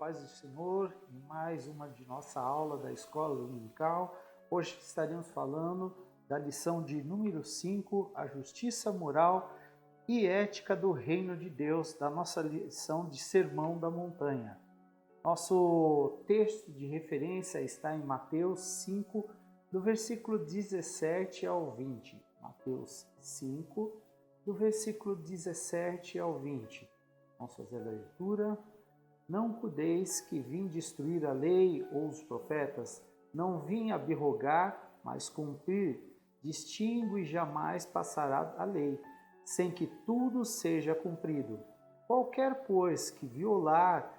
paz do Senhor, em mais uma de nossa aula da Escola Dominical. Hoje estaremos falando da lição de número 5, a justiça moral e ética do reino de Deus, da nossa lição de Sermão da Montanha. Nosso texto de referência está em Mateus 5, do versículo 17 ao 20. Mateus 5, do versículo 17 ao 20. Vamos fazer a leitura. Não cuideis que vim destruir a lei ou os profetas, não vim abrogar, mas cumprir. Distingue e jamais passará a lei, sem que tudo seja cumprido. Qualquer, pois, que violar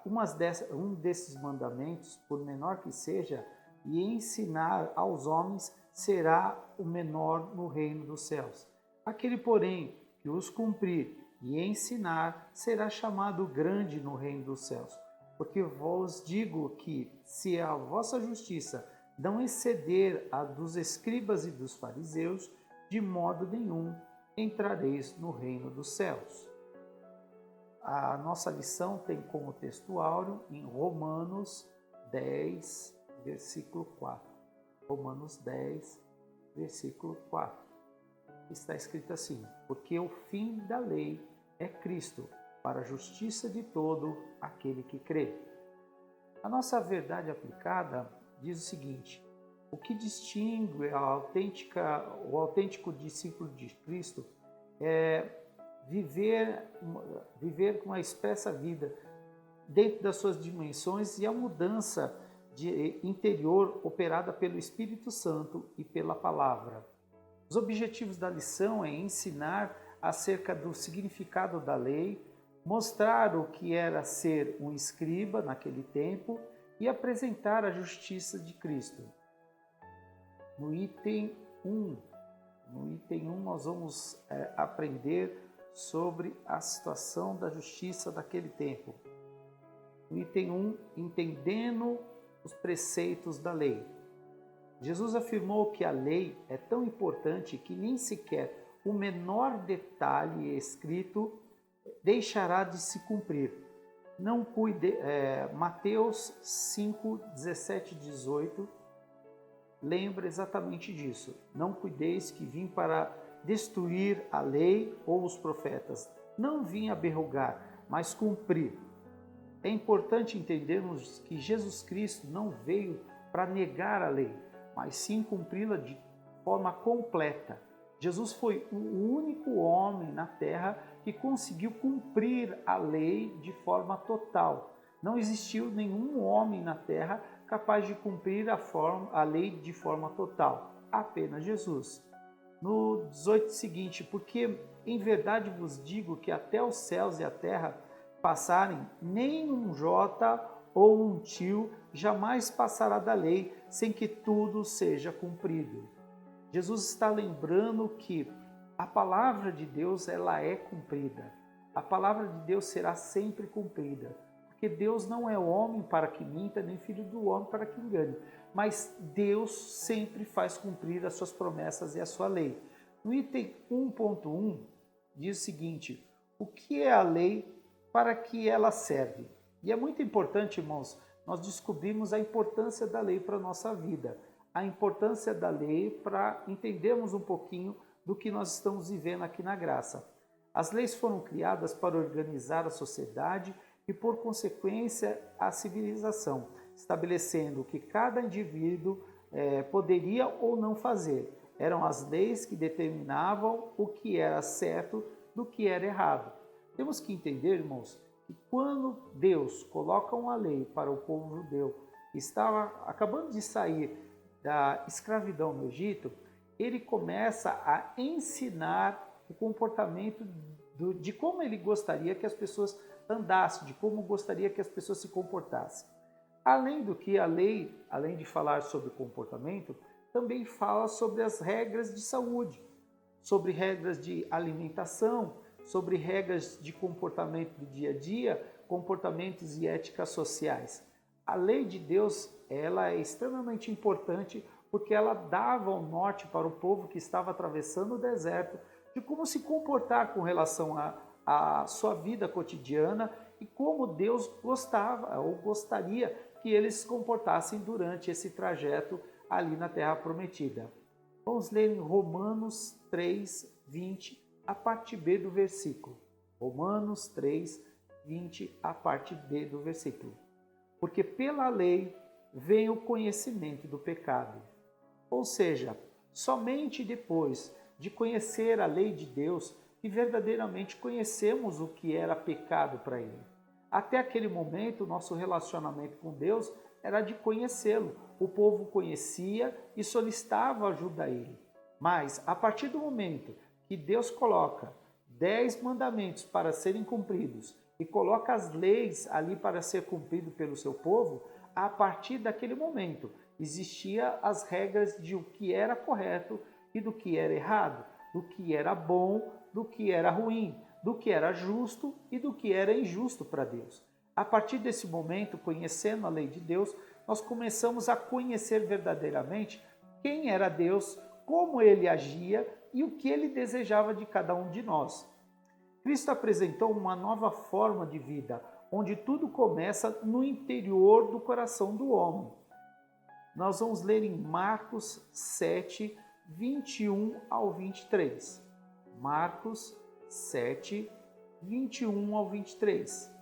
um desses mandamentos, por menor que seja, e ensinar aos homens, será o menor no reino dos céus. Aquele, porém, que os cumprir e ensinar, será chamado grande no reino dos céus. Porque vos digo que, se a vossa justiça não exceder a dos escribas e dos fariseus, de modo nenhum entrareis no reino dos céus. A nossa lição tem como texto áureo em Romanos 10, versículo 4. Romanos 10, versículo 4. Está escrito assim: porque o fim da lei é Cristo, para a justiça de todo aquele que crê. A nossa verdade aplicada diz o seguinte: o que distingue o autêntico discípulo de Cristo é viver com uma expressa vida dentro das suas dimensões e a mudança interior operada pelo Espírito Santo e pela palavra. Os objetivos da lição é ensinar acerca do significado da lei, mostrar o que era ser um escriba naquele tempo e apresentar a justiça de Cristo. No item 1, nós vamos aprender sobre a situação da justiça daquele tempo. No item 1, entendendo os preceitos da lei. Jesus afirmou que a lei é tão importante que nem sequer o menor detalhe escrito deixará de se cumprir. Mateus 5, 17 e 18 lembra exatamente disso. Não cuideis que vim para destruir a lei ou os profetas. Não vim abrogar, mas cumprir. É importante entendermos que Jesus Cristo não veio para negar a lei, mas sim cumpri-la de forma completa. Jesus foi o único homem na terra que conseguiu cumprir a lei de forma total. Não existiu nenhum homem na terra capaz de cumprir a lei de forma total, apenas Jesus. No 18 seguinte, porque em verdade vos digo que até os céus e a terra passarem, nem um jota ou um tio jamais passará da lei, sem que tudo seja cumprido. Jesus está lembrando que a palavra de Deus ela é cumprida. A palavra de Deus será sempre cumprida. Porque Deus não é homem para que minta, nem filho do homem para que engane. Mas Deus sempre faz cumprir as suas promessas e a sua lei. No item 1.1 diz o seguinte: o que é a lei, para que ela serve? E é muito importante, irmãos, nós descobrimos a importância da lei para a nossa vida. A importância da lei para entendermos um pouquinho do que nós estamos vivendo aqui na graça. As leis foram criadas para organizar a sociedade e, por consequência, a civilização, estabelecendo o que cada indivíduo poderia ou não fazer. Eram as leis que determinavam o que era certo do que era errado. Temos que entender, irmãos, que quando Deus coloca uma lei para o povo judeu que estava acabando de sair da escravidão no Egito, ele começa a ensinar o comportamento de como ele gostaria que as pessoas andassem, de como gostaria que as pessoas se comportassem. Além do que a lei, além de falar sobre comportamento, também fala sobre as regras de saúde, sobre regras de alimentação, sobre regras de comportamento do dia a dia, comportamentos e éticas sociais. A lei de Deus, ela é extremamente importante porque ela dava um norte para o povo que estava atravessando o deserto de como se comportar com relação à sua vida cotidiana e como Deus gostava ou gostaria que eles se comportassem durante esse trajeto ali na Terra Prometida. Vamos ler em Romanos 3, 20, a parte B do versículo. Romanos 3, 20, a parte B do versículo. Porque pela lei vem o conhecimento do pecado. Ou seja, somente depois de conhecer a lei de Deus que verdadeiramente conhecemos o que era pecado para Ele. Até aquele momento, o nosso relacionamento com Deus era de conhecê-lo. O povo conhecia e solicitava ajuda a Ele. Mas, a partir do momento que Deus coloca 10 mandamentos para serem cumpridos e coloca as leis ali para ser cumprido pelo seu povo, a partir daquele momento existiam as regras de o que era correto e do que era errado, do que era bom, do que era ruim, do que era justo e do que era injusto para Deus. A partir desse momento, conhecendo a lei de Deus, nós começamos a conhecer verdadeiramente quem era Deus, como Ele agia e o que Ele desejava de cada um de nós. Cristo apresentou uma nova forma de vida, onde tudo começa no interior do coração do homem. Nós vamos ler em Marcos 7, 21 ao 23. Marcos 7, 21 ao 23.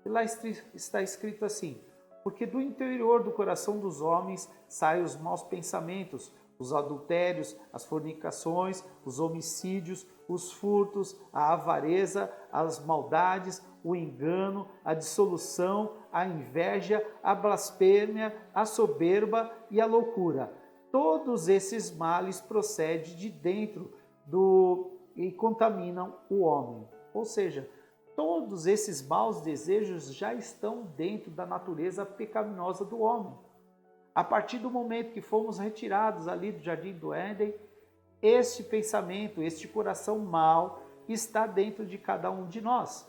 E lá está escrito assim: porque do interior do coração dos homens saem os maus pensamentos, os adultérios, as fornicações, os homicídios, os furtos, a avareza, as maldades, o engano, a dissolução, a inveja, a blasfêmia, a soberba e a loucura. Todos esses males procedem de dentro e contaminam o homem. Ou seja, todos esses maus desejos já estão dentro da natureza pecaminosa do homem. A partir do momento que fomos retirados ali do Jardim do Éden, este pensamento, este coração mau está dentro de cada um de nós.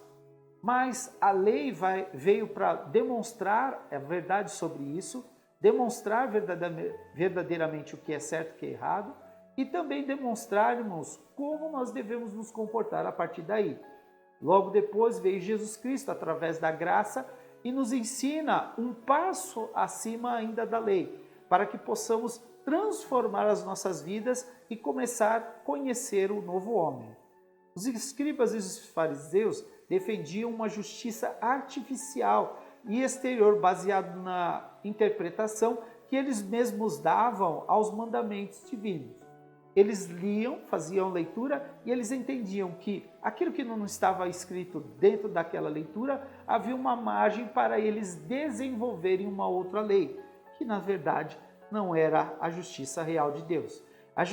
Mas a lei veio para demonstrar a verdade sobre isso, demonstrar verdadeiramente o que é certo e o que é errado, e também demonstrarmos como nós devemos nos comportar a partir daí. Logo depois veio Jesus Cristo através da graça e nos ensina um passo acima ainda da lei, para que possamos transformar as nossas vidas e começar a conhecer o novo homem. Os escribas e os fariseus defendiam uma justiça artificial e exterior baseado na interpretação que eles mesmos davam aos mandamentos divinos. Eles liam, faziam leitura e eles entendiam que aquilo que não estava escrito dentro daquela leitura, havia uma margem para eles desenvolverem uma outra lei, que na verdade não era a justiça real de Deus. A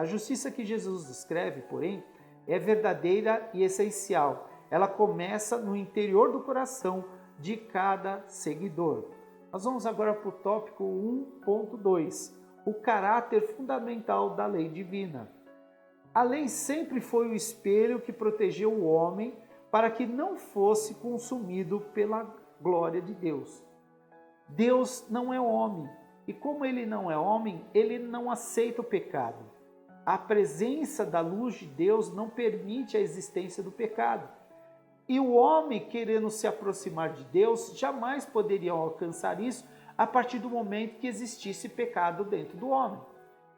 justiça que Jesus descreve, porém, é verdadeira e essencial. Ela começa no interior do coração de cada seguidor. Nós vamos agora para o tópico 1.2. O caráter fundamental da lei divina. A lei sempre foi o espelho que protegeu o homem para que não fosse consumido pela glória de Deus. Deus não é homem, e como ele não é homem, ele não aceita o pecado. A presença da luz de Deus não permite a existência do pecado. E o homem, querendo se aproximar de Deus, jamais poderia alcançar isso a partir do momento que existisse pecado dentro do homem.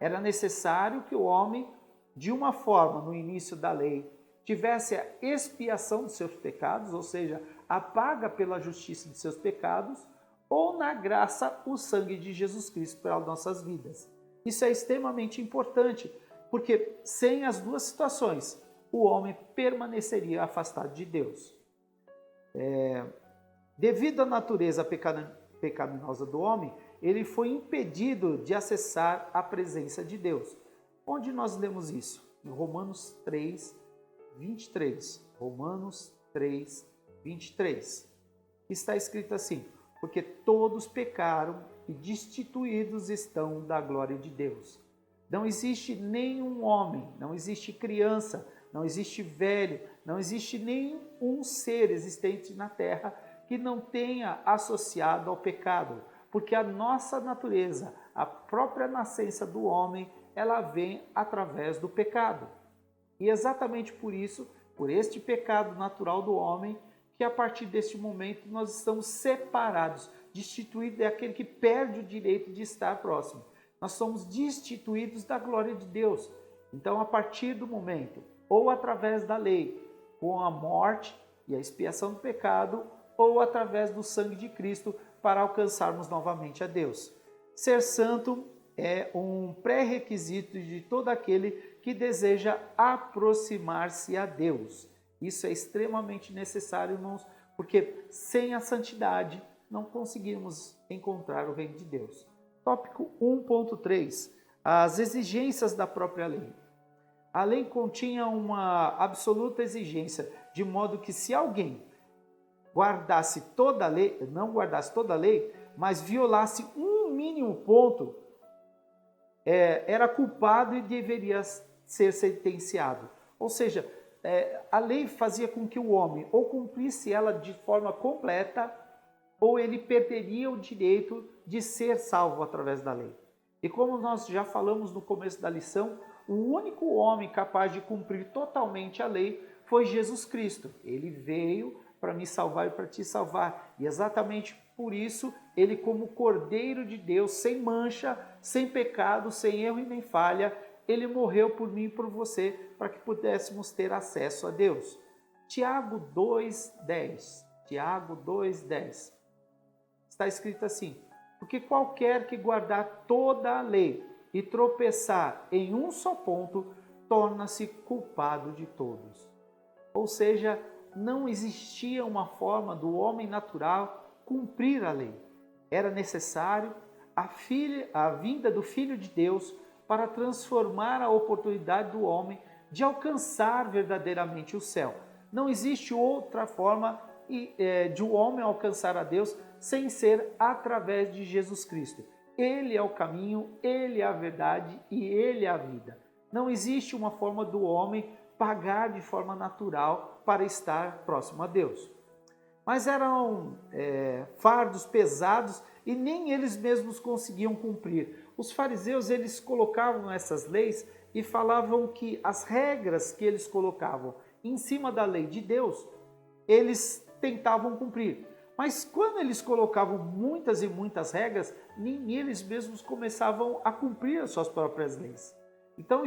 Era necessário que o homem, de uma forma, no início da lei, tivesse a expiação dos seus pecados, ou seja, a paga pela justiça de seus pecados, ou na graça, o sangue de Jesus Cristo pelas nossas vidas. Isso é extremamente importante, porque sem as duas situações, o homem permaneceria afastado de Deus. Devido à natureza pecaminosa do homem, ele foi impedido de acessar a presença de Deus. Onde nós lemos isso? Em Romanos 3, 23. Romanos 3, 23. Está escrito assim: porque todos pecaram e destituídos estão da glória de Deus. Não existe nenhum homem, não existe criança, não existe velho, não existe nenhum ser existente na terra que não tenha associado ao pecado, porque a nossa natureza, a própria nascença do homem, ela vem através do pecado. E exatamente por isso, por este pecado natural do homem, que a partir deste momento nós estamos separados. Destituído é aquele que perde o direito de estar próximo. Nós somos destituídos da glória de Deus. Então, a partir do momento, ou através da lei, com a morte e a expiação do pecado, ou através do sangue de Cristo, para alcançarmos novamente a Deus. Ser santo é um pré-requisito de todo aquele que deseja aproximar-se a Deus. Isso é extremamente necessário, irmãos, porque sem a santidade não conseguimos encontrar o reino de Deus. Tópico 1.3. As exigências da própria lei. A lei continha uma absoluta exigência, de modo que se alguém guardasse toda a lei, não guardasse toda a lei, mas violasse um mínimo ponto, era culpado e deveria ser sentenciado. Ou seja, a lei fazia com que o homem ou cumprisse ela de forma completa, ou ele perderia o direito de ser salvo através da lei. E como nós já falamos no começo da lição, o único homem capaz de cumprir totalmente a lei foi Jesus Cristo. Ele veio para me salvar e para te salvar. E exatamente por isso, ele como Cordeiro de Deus, sem mancha, sem pecado, sem erro e nem falha, ele morreu por mim e por você, para que pudéssemos ter acesso a Deus. Tiago 2,10. Tiago 2,10. Está escrito assim: porque qualquer que guardar toda a lei e tropeçar em um só ponto, torna-se culpado de todos. Ou seja, não existia uma forma do homem natural cumprir a lei. Era necessário a vinda do Filho de Deus para transformar a oportunidade do homem de alcançar verdadeiramente o céu. Não existe outra forma de o homem alcançar a Deus sem ser através de Jesus Cristo. Ele é o caminho, Ele é a verdade e Ele é a vida. Não existe uma forma do homem pagar de forma natural para estar próximo a Deus. Mas eram fardos pesados e nem eles mesmos conseguiam cumprir. Os fariseus, eles colocavam essas leis e falavam que as regras que eles colocavam em cima da lei de Deus, eles tentavam cumprir. Mas quando eles colocavam muitas e muitas regras, nem eles mesmos começavam a cumprir as suas próprias leis. Então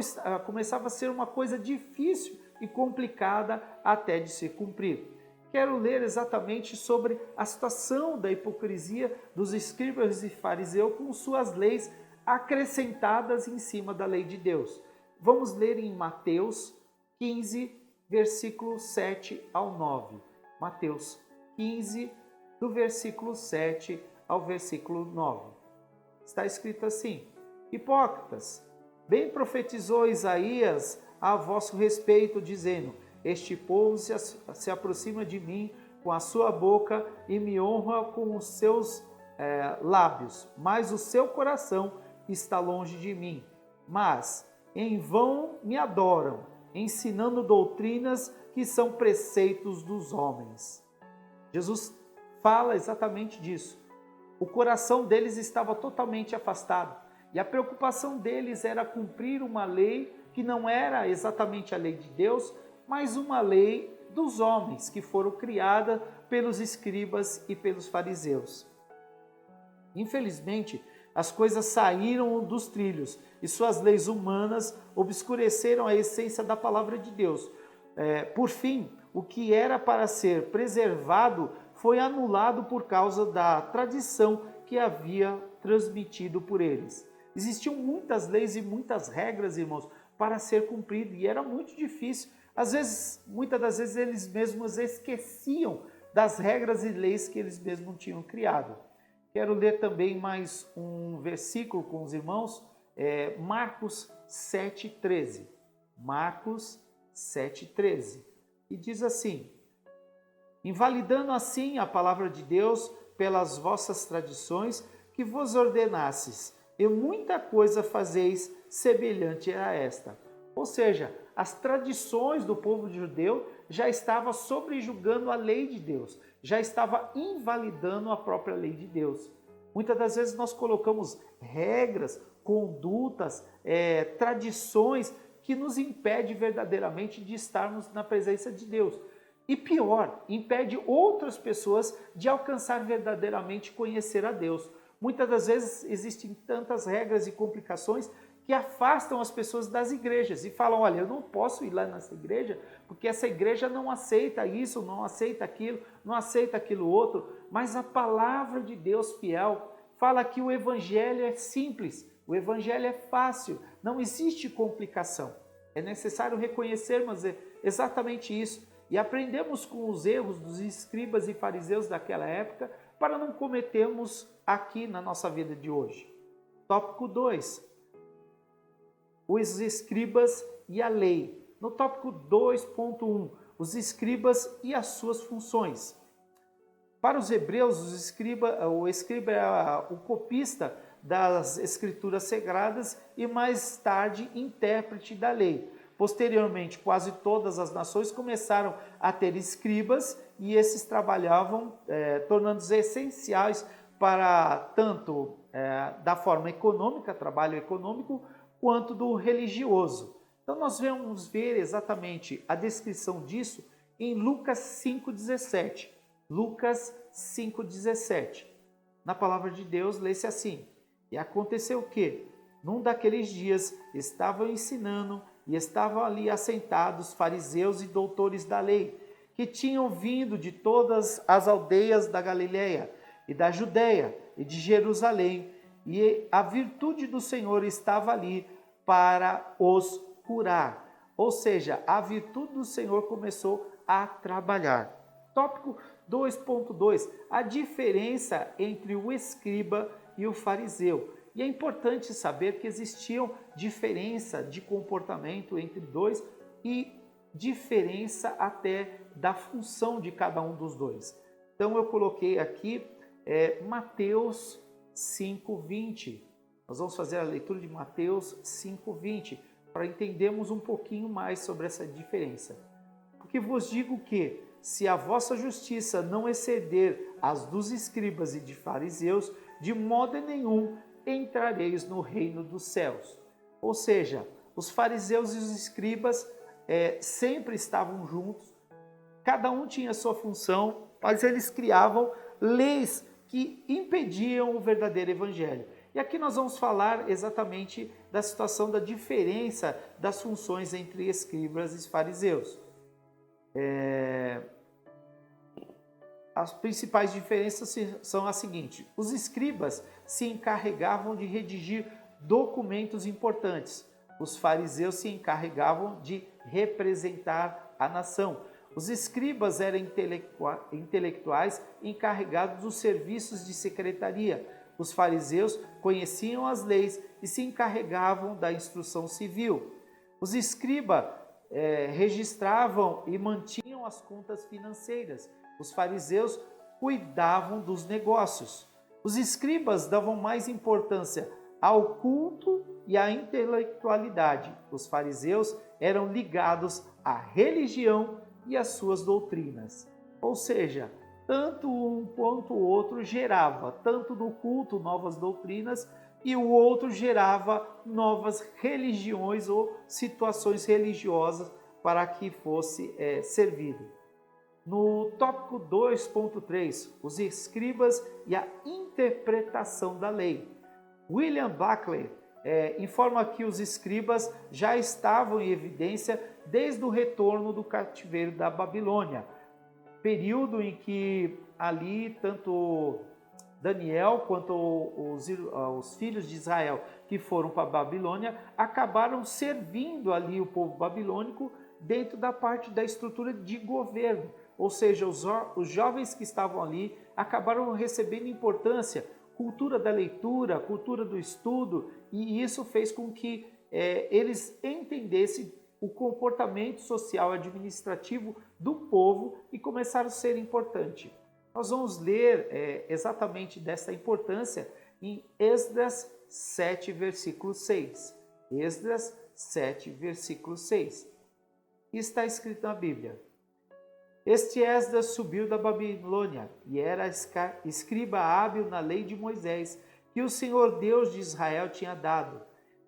começava a ser uma coisa difícil e complicada até de se cumprir. Quero ler exatamente sobre a situação da hipocrisia dos escribas e fariseus com suas leis acrescentadas em cima da lei de Deus. Vamos ler em Mateus 15, versículo 7 ao 9. Mateus 15, do versículo 7 ao versículo 9. Está escrito assim: hipócritas, bem profetizou Isaías a vosso respeito, dizendo: este povo se aproxima de mim com a sua boca e me honra com os seus lábios, mas o seu coração está longe de mim. Mas em vão me adoram, ensinando doutrinas que são preceitos dos homens. Jesus fala exatamente disso. O coração deles estava totalmente afastado e a preocupação deles era cumprir uma lei que não era exatamente a lei de Deus, mas uma lei dos homens que foram criadas pelos escribas e pelos fariseus. Infelizmente, as coisas saíram dos trilhos e suas leis humanas obscureceram a essência da palavra de Deus. Por fim, o que era para ser preservado foi anulado por causa da tradição que havia transmitido por eles. Existiam muitas leis e muitas regras, irmãos, para ser cumprido e era muito difícil. Às vezes, muitas das vezes, eles mesmos esqueciam das regras e leis que eles mesmos tinham criado. Quero ler também mais um versículo com os irmãos, Marcos 7,13. Marcos 7,13. E diz assim: invalidando assim a palavra de Deus pelas vossas tradições, que vos ordenasses, e muita coisa fazeis semelhante a esta. Ou seja, as tradições do povo judeu já estavam sobrejugando a lei de Deus, já estava invalidando a própria lei de Deus. Muitas das vezes nós colocamos regras, condutas, tradições que nos impedem verdadeiramente de estarmos na presença de Deus. E pior, impede outras pessoas de alcançar verdadeiramente conhecer a Deus. Muitas das vezes existem tantas regras e complicações que afastam as pessoas das igrejas e falam, olha, eu não posso ir lá nessa igreja porque essa igreja não aceita isso, não aceita aquilo, não aceita aquilo outro. Mas a palavra de Deus fiel fala que o evangelho é simples, o evangelho é fácil, não existe complicação. É necessário reconhecermos exatamente isso e aprendemos com os erros dos escribas e fariseus daquela época para não cometermos aqui na nossa vida de hoje. Tópico 2. Os escribas e a lei. No tópico 2.1, os escribas e as suas funções. Para os hebreus, o escriba é o copista das escrituras sagradas e mais tarde intérprete da lei. Posteriormente, quase todas as nações começaram a ter escribas e esses trabalhavam, tornando-se essenciais para tanto da forma econômica, trabalho econômico, quanto do religioso. Então nós vamos ver exatamente a descrição disso em Lucas 5,17. Lucas 5,17. Na palavra de Deus lê-se assim: e aconteceu que, num daqueles dias, estavam ensinando e estavam ali assentados fariseus e doutores da lei, que tinham vindo de todas as aldeias da Galileia e da Judéia e de Jerusalém, e a virtude do Senhor estava ali para os curar. Ou seja, a virtude do Senhor começou a trabalhar. Tópico 2.2, a diferença entre o escriba e o fariseu. E é importante saber que existiam diferença de comportamento entre dois e diferença até da função de cada um dos dois. Então eu coloquei aqui Mateus 5:20. Nós vamos fazer a leitura de Mateus 5:20 para entendermos um pouquinho mais sobre essa diferença. Porque vos digo que, se a vossa justiça não exceder as dos escribas e de fariseus, de modo nenhum entrareis no reino dos céus. Ou seja, os fariseus e os escribas sempre estavam juntos, cada um tinha sua função, mas eles criavam leis que impediam o verdadeiro evangelho. E aqui nós vamos falar exatamente da situação da diferença das funções entre escribas e fariseus. As principais diferenças são as seguintes: os escribas se encarregavam de redigir documentos importantes, os fariseus se encarregavam de representar a nação. Os escribas eram intelectuais encarregados dos serviços de secretaria. Os fariseus conheciam as leis e se encarregavam da instrução civil. Os escribas registravam e mantinham as contas financeiras. Os fariseus cuidavam dos negócios. Os escribas davam mais importância ao culto e à intelectualidade. Os fariseus eram ligados à religião e às suas doutrinas. Ou seja, tanto um quanto o outro gerava, tanto no culto, novas doutrinas, e o outro gerava novas religiões ou situações religiosas para que fosse servido. No tópico 2.3, os escribas e a interpretação da lei. William Buckley informa que os escribas já estavam em evidência desde o retorno do cativeiro da Babilônia, período em que ali tanto Daniel quanto os filhos de Israel que foram para a Babilônia acabaram servindo ali o povo babilônico dentro da parte da estrutura de governo. Ou seja, os jovens que estavam ali acabaram recebendo importância, cultura da leitura, cultura do estudo, e isso fez com que eles entendessem o comportamento social e administrativo do povo e começaram a ser importante. Nós vamos ler exatamente dessa importância em Esdras 7, versículo 6. Esdras 7, versículo 6. E está escrito na Bíblia: este Esdras subiu da Babilônia e era escriba hábil na lei de Moisés, que o Senhor Deus de Israel tinha dado.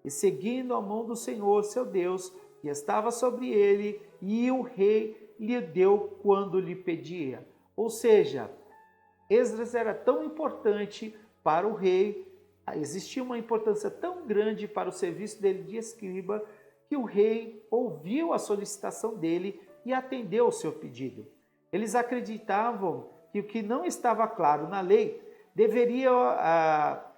E seguindo a mão do Senhor, seu Deus, que estava sobre ele, e o rei lhe deu quando lhe pedia. Ou seja, Esdras era tão importante para o rei, existia uma importância tão grande para o serviço dele de escriba, que o rei ouviu a solicitação dele e atendeu o seu pedido. Eles acreditavam que o que não estava claro na lei deveria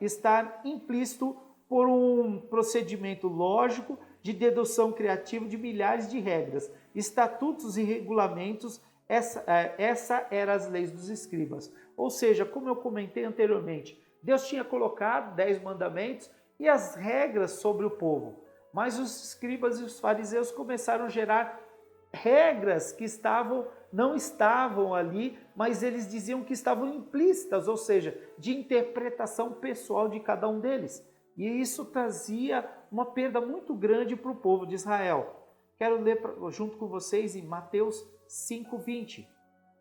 estar implícito por um procedimento lógico de dedução criativa de milhares de regras, estatutos e regulamentos. Essa eram as leis dos escribas. Ou seja, como eu comentei anteriormente, Deus tinha colocado 10 mandamentos e as regras sobre o povo. Mas os escribas e os fariseus começaram a gerar regras que não estavam ali, mas eles diziam que estavam implícitas, ou seja, de interpretação pessoal de cada um deles. E isso trazia uma perda muito grande para o povo de Israel. Quero ler junto com vocês em Mateus 5:20.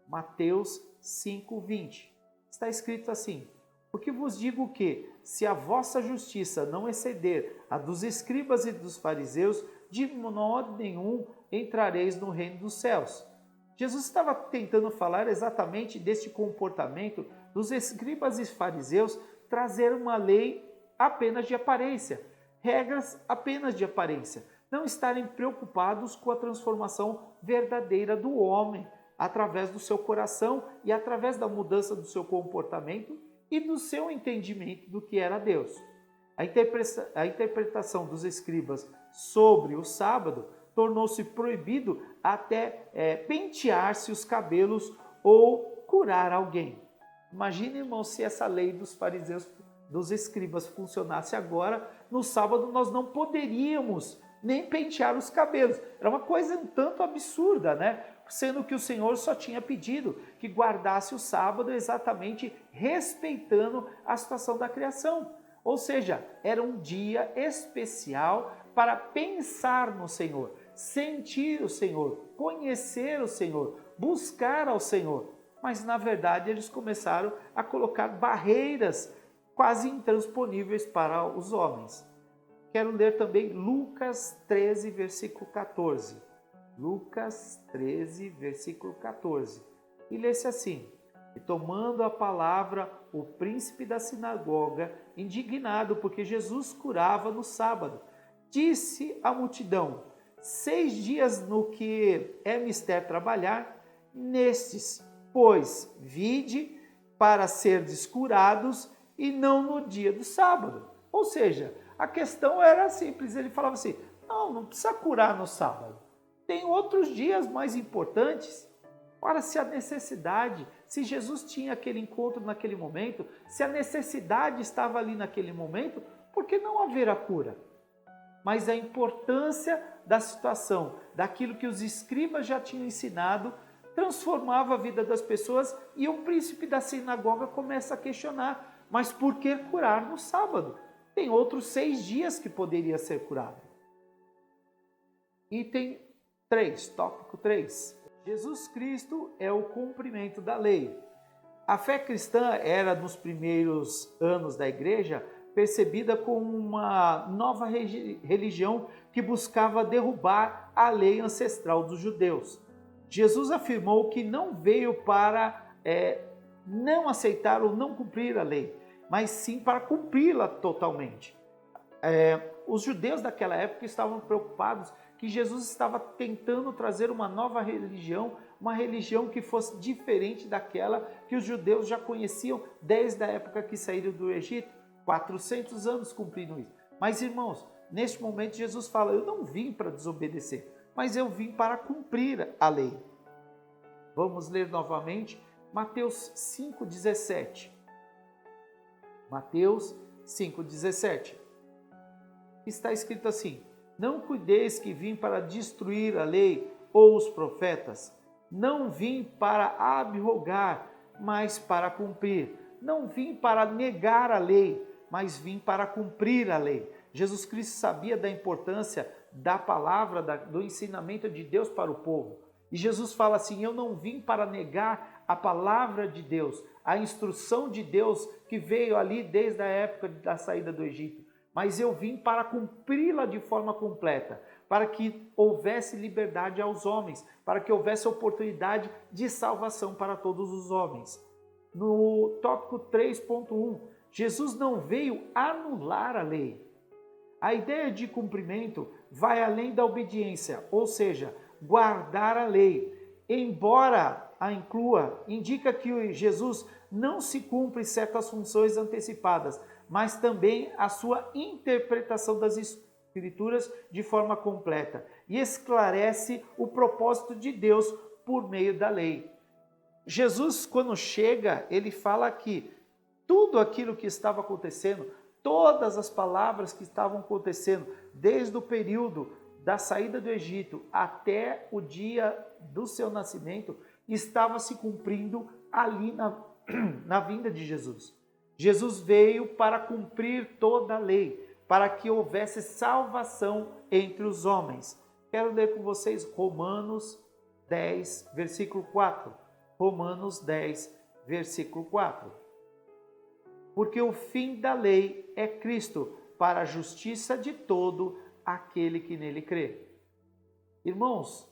Mateus 5:20. Está escrito assim: porque vos digo que, se a vossa justiça não exceder a dos escribas e dos fariseus, de modo nenhum entrareis no reino dos céus. Jesus estava tentando falar exatamente deste comportamento dos escribas e fariseus, trazer uma lei apenas de aparência, regras apenas de aparência, não estarem preocupados com a transformação verdadeira do homem, através do seu coração e através da mudança do seu comportamento e do seu entendimento do que era Deus. A interpretação dos escribas sobre o sábado tornou-se proibido até pentear-se os cabelos ou curar alguém. Imagine, irmão, se essa lei dos fariseus, dos escribas funcionasse agora, no sábado nós não poderíamos nem pentear os cabelos. Era uma coisa um tanto absurda, né? Sendo que o Senhor só tinha pedido que guardasse o sábado exatamente respeitando a situação da criação. Ou seja, era um dia especial para pensar no Senhor, sentir o Senhor, conhecer o Senhor, buscar ao Senhor. Mas, na verdade, eles começaram a colocar barreiras quase intransponíveis para os homens. Quero ler também Lucas 13, versículo 14. Lucas 13, versículo 14. E lê-se assim: e tomando a palavra, o príncipe da sinagoga, indignado porque Jesus curava no sábado, disse à multidão: 6 dias no que é mister trabalhar, nestes, pois, vide para serdes curados e não no dia do sábado. Ou seja, a questão era simples, ele falava assim: não precisa curar no sábado. Tem outros dias mais importantes. Ora, se a necessidade, se Jesus tinha aquele encontro naquele momento, se a necessidade estava ali naquele momento, por que não haver a cura? Mas a importância da situação, daquilo que os escribas já tinham ensinado, transformava a vida das pessoas e o príncipe da sinagoga começa a questionar: mas por que curar no sábado? Tem outros 6 dias que poderia ser curado. Item 3, tópico 3. Jesus Cristo é o cumprimento da lei. A fé cristã era, nos primeiros anos da igreja, percebida como uma nova religião que buscava derrubar a lei ancestral dos judeus. Jesus afirmou que não veio para não aceitar ou não cumprir a lei, mas sim para cumpri-la totalmente. Os judeus daquela época estavam preocupados que Jesus estava tentando trazer uma nova religião, uma religião que fosse diferente daquela que os judeus já conheciam desde a época que saíram do Egito, 400 anos cumprindo isso. Mas, irmãos, neste momento Jesus fala: eu não vim para desobedecer, mas eu vim para cumprir a lei. Vamos ler novamente Mateus 5,17. Mateus 5,17. Está escrito assim: não cuideis que vim para destruir a lei ou os profetas. Não vim para abrogar, mas para cumprir. Não vim para negar a lei, mas vim para cumprir a lei. Jesus Cristo sabia da importância da palavra, do ensinamento de Deus para o povo. E Jesus fala assim: eu não vim para negar a palavra de Deus, a instrução de Deus que veio ali desde a época da saída do Egito, mas eu vim para cumpri-la de forma completa, para que houvesse liberdade aos homens, para que houvesse oportunidade de salvação para todos os homens. No tópico 3.1, Jesus não veio anular a lei. A ideia de cumprimento vai além da obediência, ou seja, guardar a lei. Embora a inclua, indica que Jesus não se cumpre certas funções antecipadas, mas também a sua interpretação das Escrituras de forma completa e esclarece o propósito de Deus por meio da lei. Jesus, quando chega, ele fala que tudo aquilo que estava acontecendo, todas as palavras que estavam acontecendo, desde o período da saída do Egito até o dia do seu nascimento, estava se cumprindo ali na vinda de Jesus. Jesus veio para cumprir toda a lei, para que houvesse salvação entre os homens. Quero ler com vocês Romanos 10, versículo 4. Romanos 10, versículo 4. Porque o fim da lei é Cristo, para a justiça de todo aquele que nele crê. Irmãos,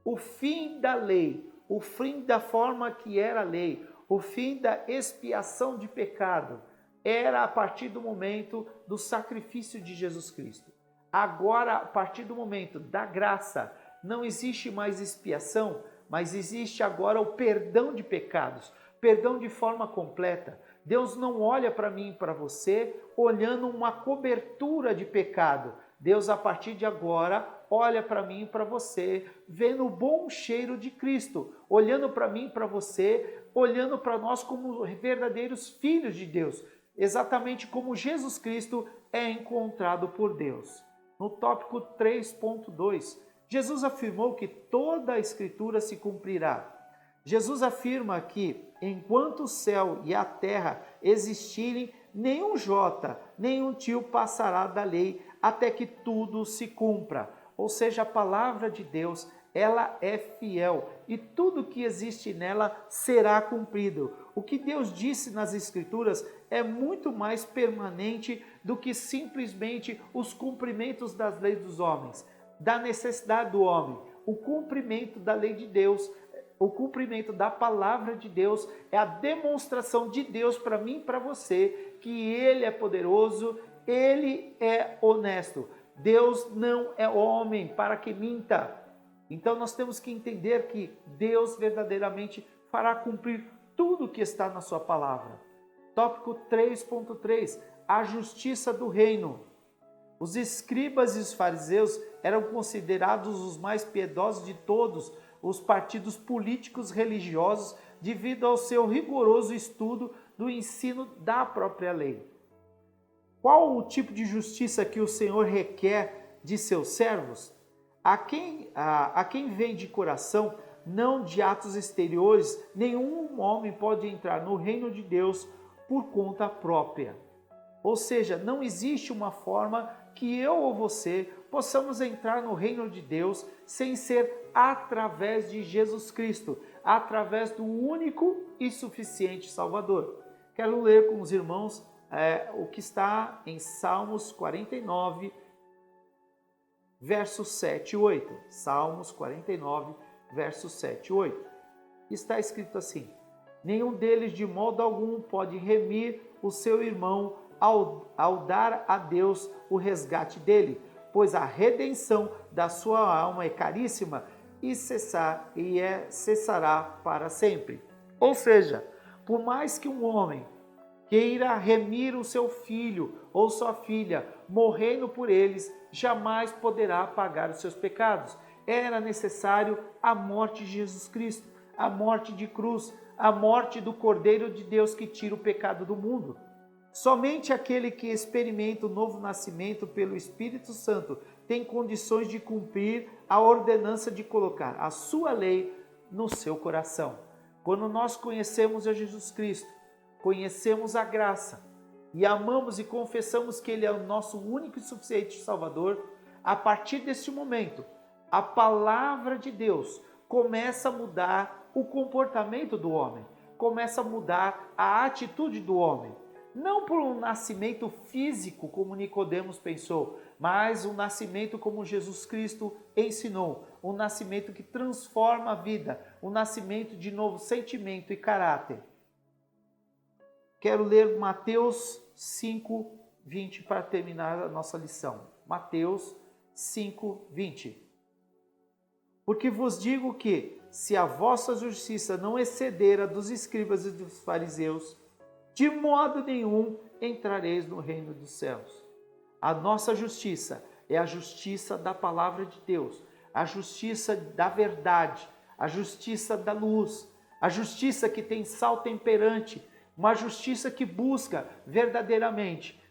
o fim da lei, o fim da forma que era a lei, o fim da expiação de pecado, era a partir do momento do sacrifício de Jesus Cristo. Agora, a partir do momento da graça, não existe mais expiação, mas existe agora o perdão de pecados, perdão de forma completa. Deus não olha para mim e para você olhando uma cobertura de pecado. Deus, a partir de agora, olha para mim e para você, vendo o bom cheiro de Cristo, olhando para mim e para você, olhando para nós como verdadeiros filhos de Deus, exatamente como Jesus Cristo é encontrado por Deus. No tópico 3.2, Jesus afirmou que toda a Escritura se cumprirá. Jesus afirma que, enquanto o céu e a terra existirem, nenhum jota, nenhum tio passará da lei até que tudo se cumpra. Ou seja, a palavra de Deus, ela é fiel e tudo que existe nela será cumprido. O que Deus disse nas Escrituras é muito mais permanente do que simplesmente os cumprimentos das leis dos homens, da necessidade do homem. O cumprimento da lei de Deus, o cumprimento da palavra de Deus é a demonstração de Deus para mim e para você que Ele é poderoso, Ele é honesto. Deus não é homem para que minta. Então nós temos que entender que Deus verdadeiramente fará cumprir tudo o que está na sua palavra. Tópico 3.3, a justiça do reino. Os escribas e os fariseus eram considerados os mais piedosos de todos os partidos políticos religiosos devido ao seu rigoroso estudo do ensino da própria lei. Qual o tipo de justiça que o Senhor requer de seus servos? A quem vem de coração, não de atos exteriores, nenhum homem pode entrar no reino de Deus por conta própria. Ou seja, não existe uma forma que eu ou você possamos entrar no reino de Deus sem ser através de Jesus Cristo, através do único e suficiente Salvador. Quero ler com os irmãos o que está em Salmos 49, versos 7 e 8. Salmos 49, versos 7 e 8. Está escrito assim: nenhum deles de modo algum pode remir o seu irmão ao dar a Deus o resgate dele, pois a redenção da sua alma é caríssima e cessará para sempre. Ou seja, por mais que um homem queira remir o seu filho ou sua filha, morrendo por eles, jamais poderá pagar os seus pecados. Era necessário a morte de Jesus Cristo, a morte de cruz, a morte do Cordeiro de Deus que tira o pecado do mundo. Somente aquele que experimenta o novo nascimento pelo Espírito Santo tem condições de cumprir a ordenança de colocar a sua lei no seu coração. Quando nós conhecemos a Jesus Cristo, conhecemos a graça e amamos e confessamos que Ele é o nosso único e suficiente Salvador, a partir deste momento, a palavra de Deus começa a mudar o comportamento do homem, começa a mudar a atitude do homem. Não por um nascimento físico, como Nicodemos pensou, mas um nascimento como Jesus Cristo ensinou, um nascimento que transforma a vida, um nascimento de novo sentimento e caráter. Quero ler Mateus 5:20 para terminar a nossa lição. Mateus 5:20. Porque vos digo que, se a vossa justiça não exceder a dos escribas e dos fariseus, de modo nenhum entrareis no reino dos céus. A nossa justiça é a justiça da palavra de Deus, a justiça da verdade, a justiça da luz, a justiça que tem sal temperante, uma justiça que busca verdadeiramente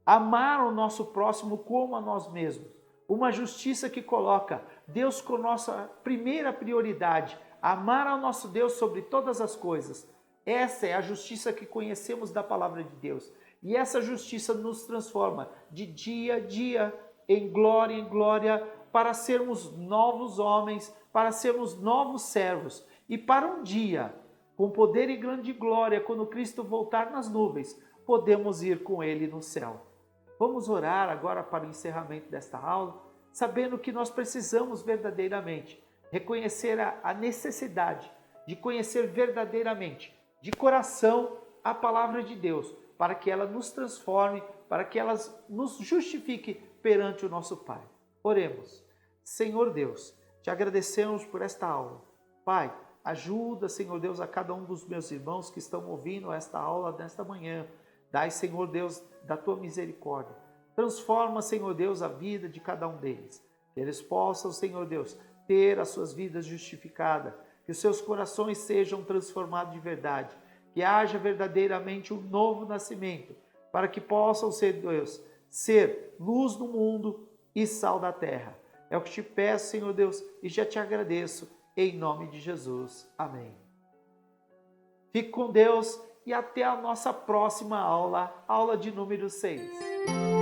amar o nosso próximo como a nós mesmos. Uma justiça que coloca Deus como nossa primeira prioridade, amar ao nosso Deus sobre todas as coisas. Essa é a justiça que conhecemos da palavra de Deus. E essa justiça nos transforma de dia a dia, em glória, para sermos novos homens, para sermos novos servos. E para um dia, com poder e grande glória, quando Cristo voltar nas nuvens, podemos ir com Ele no céu. Vamos orar agora para o encerramento desta aula, sabendo que nós precisamos verdadeiramente reconhecer a necessidade de conhecer verdadeiramente, de coração, a palavra de Deus, para que ela nos transforme, para que ela nos justifique perante o nosso Pai. Oremos. Senhor Deus, te agradecemos por esta aula. Pai, ajuda, Senhor Deus, a cada um dos meus irmãos que estão ouvindo esta aula nesta manhã. Dai, Senhor Deus, da tua misericórdia. Transforma, Senhor Deus, a vida de cada um deles. Que eles possam, Senhor Deus, ter as suas vidas justificadas. Que os seus corações sejam transformados de verdade. Que haja verdadeiramente um novo nascimento. Para que possam, Deus, ser luz no mundo e sal da terra. É o que te peço, Senhor Deus, e já te agradeço. Em nome de Jesus. Amém. Fique com Deus. E até a nossa próxima aula, aula de número 6.